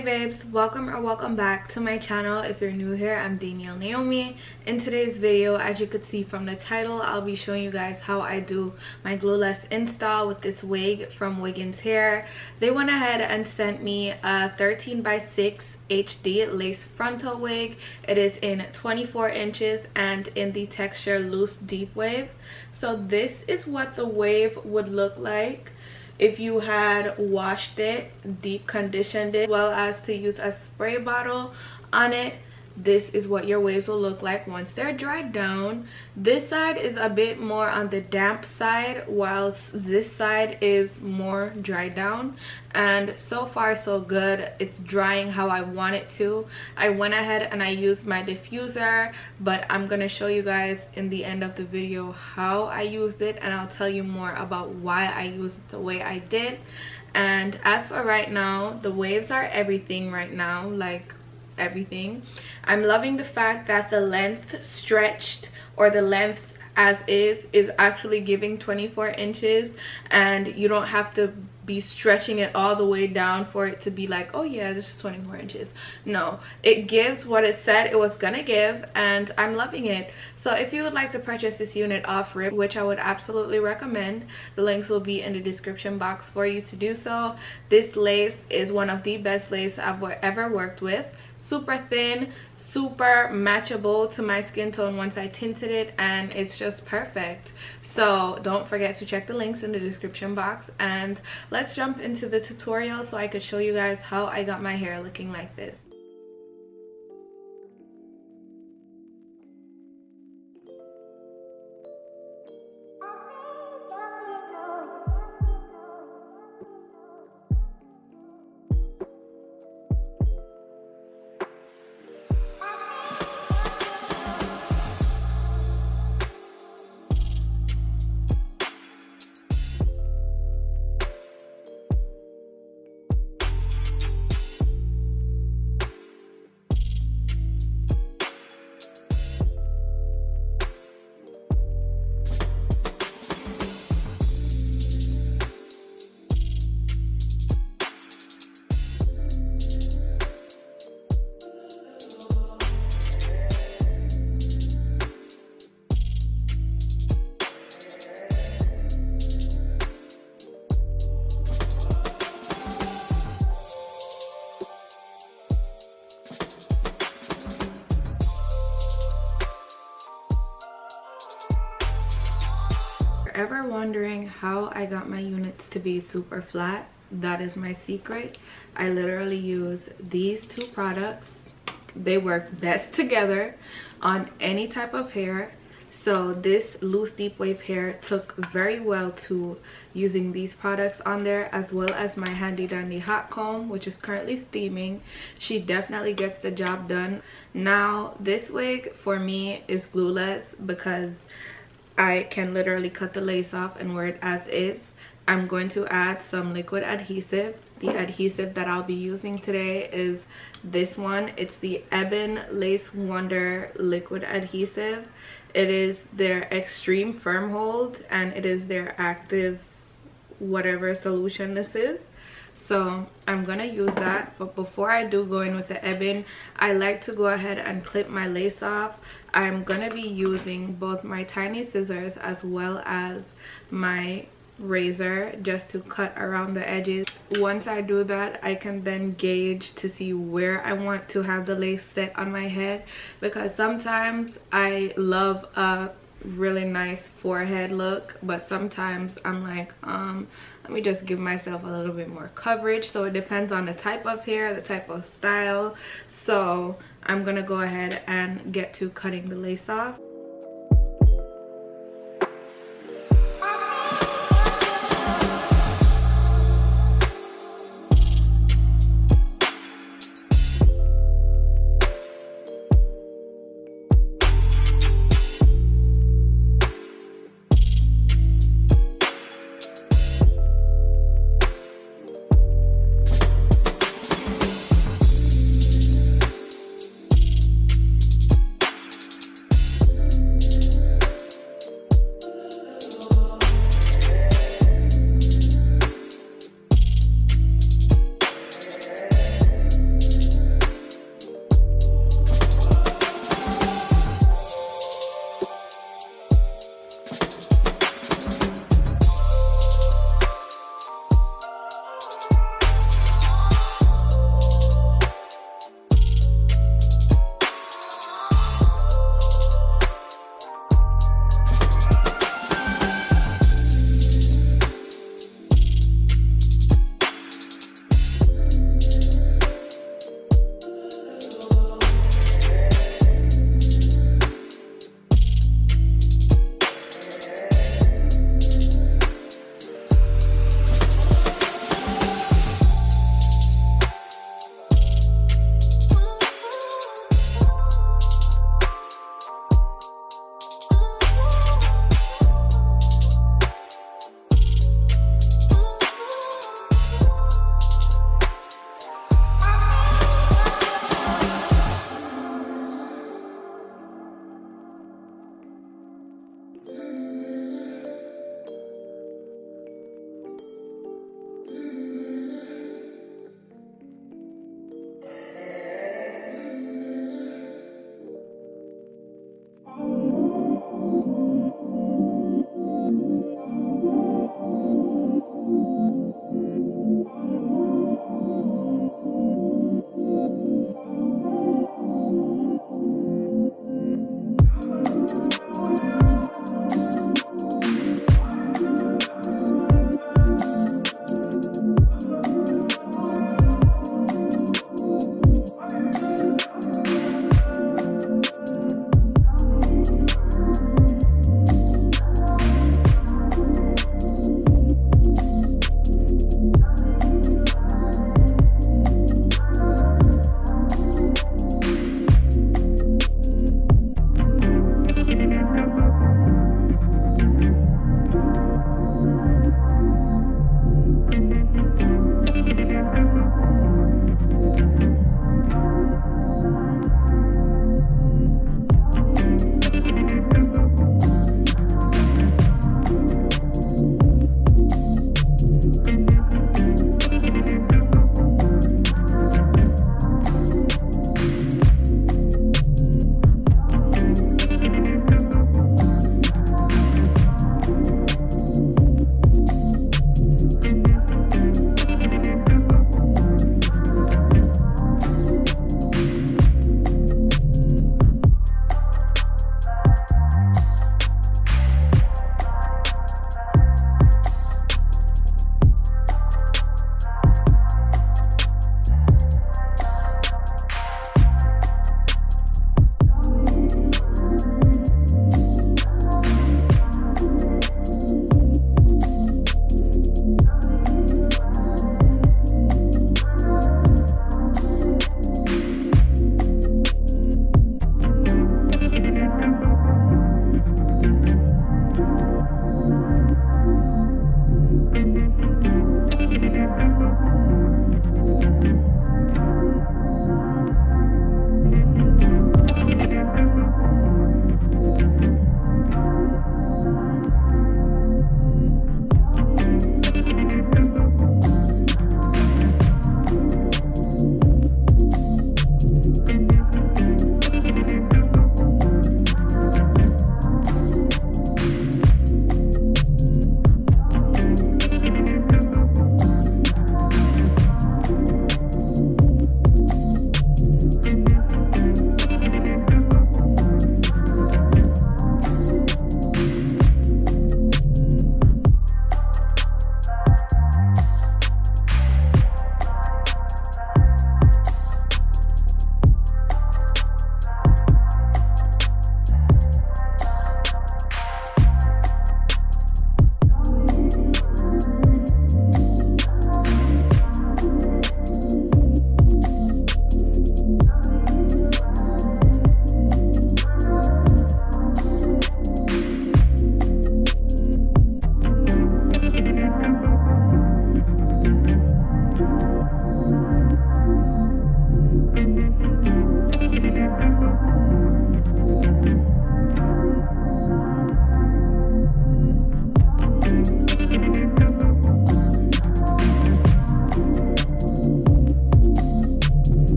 Hey babes, welcome back to my channel. If you're new here, I'm Danielle Naomi. In today's video, as you could see from the title, I'll be showing you guys how I do my Glueless install with this wig from Wiggins hair. They went ahead and sent me a 13x6 HD lace frontal wig. It is in 24 inches and in the texture loose deep wave. So this is what the wave would look like if you had washed it, deep conditioned it, as well as to use a spray bottle on it. This is what your waves will look like once they're dried down. This side is a bit more on the damp side, whilst this side is more dried down. And so far so good. It's drying how I want it to. I went ahead and I used my diffuser, but I'm gonna show you guys in the end of the video how I used it, and I'll tell you more about why I used it the way I did. And as for right now, the waves are everything right now, like everything. I'm loving the fact that the length stretched, or the length as is actually giving 24 inches, and you don't have to be stretching it all the way down for it to be like, oh yeah, this is 24 inches. No, it gives what it said it was gonna give, and I'm loving it. So if you would like to purchase this unit off rip, which I would absolutely recommend, the links will be in the description box for you to do so. This lace is one of the best lace I've ever worked with. Super thin, super matchable to my skin tone once I tinted it, and it's just perfect. So don't forget to check the links in the description box, and let's jump into the tutorial so I could show you guys how I got my hair looking like this. Ever wondering how I got my units to be super flat? That is my secret. I literally use these two products. They work best together on any type of hair. So this loose deep wave hair took very well to using these products on there, as well as my handy dandy hot comb, which is currently steaming. She definitely gets the job done. Now this wig for me is glueless because I can literally cut the lace off and wear it as is. I'm going to add some liquid adhesive. The adhesive that I'll be using today is this one. It's the Ebin Lace Wonder liquid adhesive. It is their extreme firm hold, and it is their active whatever solution this is. So I'm gonna use that, but before I do go in with the Ebin, I like to go ahead and clip my lace off. I'm gonna be using both my tiny scissors as well as my razor just to cut around the edges. Once I do that, I can then gauge to see where I want to have the lace set on my head, because sometimes I love a really nice forehead look, but sometimes I'm like, let me just give myself a little bit more coverage. So it depends on the type of hair, the type of style. So I'm gonna go ahead and get to cutting the lace off.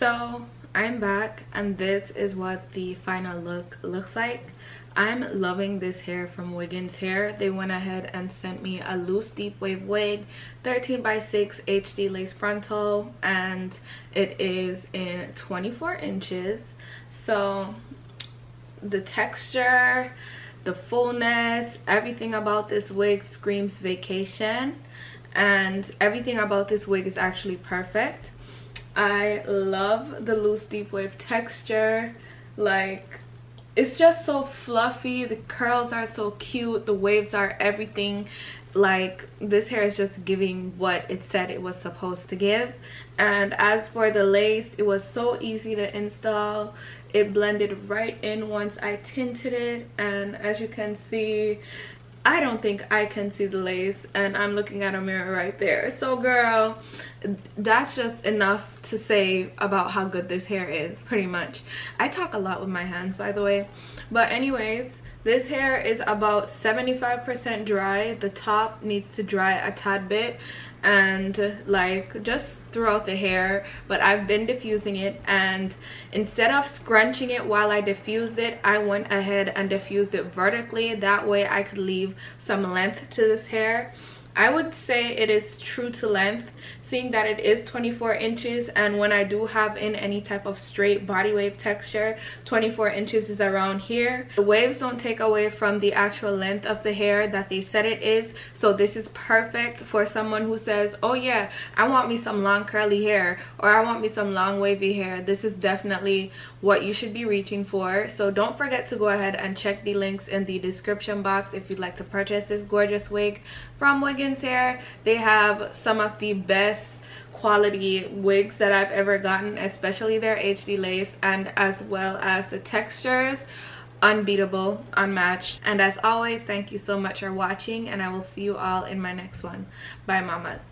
So I'm back and this is what the final look looks like. I'm loving this hair from Wiggins Hair. They went ahead and sent me a loose deep wave wig, 13x6 HD lace frontal, and it is in 24 inches. So the texture, the fullness, everything about this wig screams vacation, and everything about this wig is actually perfect. I love the loose deep wave texture. Like, it's just so fluffy. The curls are so cute. The waves are everything. Like, this hair is just giving what it said it was supposed to give. And as for the lace, it was so easy to install. It blended right in once I tinted it, and as you can see, I don't think I can see the lace, and I'm looking at a mirror right there. So girl, that's just enough to say about how good this hair is, pretty much. I talk a lot with my hands, by the way. But anyways, this hair is about 75% dry. The top needs to dry a tad bit, and like just throughout the hair, but I've been diffusing it, and instead of scrunching it while I diffused it, I went ahead and diffused it vertically. That way I could leave some length to this hair. I would say it is true to length, seeing that it is 24 inches, and when I do have in any type of straight body wave texture, 24 inches is around here. The waves don't take away from the actual length of the hair that they said it is, so this is perfect for someone who says, oh yeah, I want me some long curly hair, or I want me some long wavy hair. This is definitely what you should be reaching for. So don't forget to go ahead and check the links in the description box if you'd like to purchase this gorgeous wig from Wiggins Hair. They have some of the best quality wigs that I've ever gotten, especially their HD lace, and as well as the textures, unbeatable, unmatched. And as always, thank you so much for watching, and I will see you all in my next one. Bye mamas.